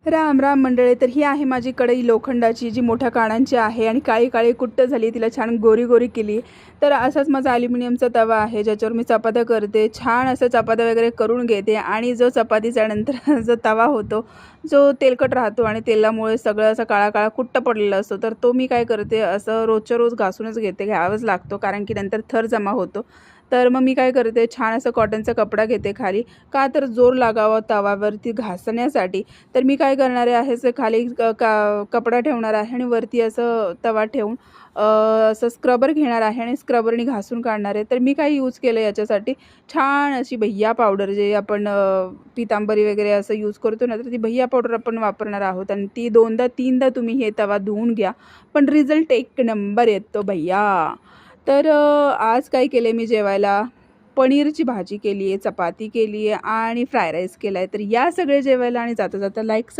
राम राम मंडळी. तर ही आहे माझी कढई लोखंडाची, जी मोठ्या काणांची आहे आणि काळी काळी कुट्ट झाली. तिला छान गोरी गोरी केली. तर असाच माझा ॲल्युमिनियमचा तवा आहे, ज्याच्यावर मी चपात्या करते. छान असं चपात्या वगैरे करून घेते आणि जो चपातीच्या नंतर जो तवा होतो, जो तेलकट राहतो आणि तेलामुळे सगळं असं काळा काळा कुट्ट पडलेला असतो, तर तो मी काय करते, असं रोजच्या रोज घासूनच घेते. घ्यावाच लागतो, कारण की नंतर थर जमा होतो. तर मग मी काय करते, छान असं कॉटनचा कपडा घेते खाली, का तर जोर लागावा तवावरती घासण्यासाठी. तर मी काय करणार आहे, असं खाली कपडा ठेवणार आहे आणि वरती असं तवा ठेवून असं स्क्रबर घेणार आहे आणि स्क्रबरनी घासून काढणार आहे. तर मी काय यूज केलं याच्यासाठी, छान अशी भैया पावडर, जे आपण पितांबरी वगैरे असं यूज करतो ना, तर ती भैया पावडर आपण वापरणार आहोत. आणि ती 2दा 3दा तुम्ही हे तवा धुवून घ्या, पण रिझल्ट एक नंबर येतो भैया. तर आज काय केलं मी जेवायला, पनीरची भाजी केली आहे, चपाती केली आहे आणि फ्राय राईस केला आहे. तर या सगळे जेवायला आणि जाता जाता लाईक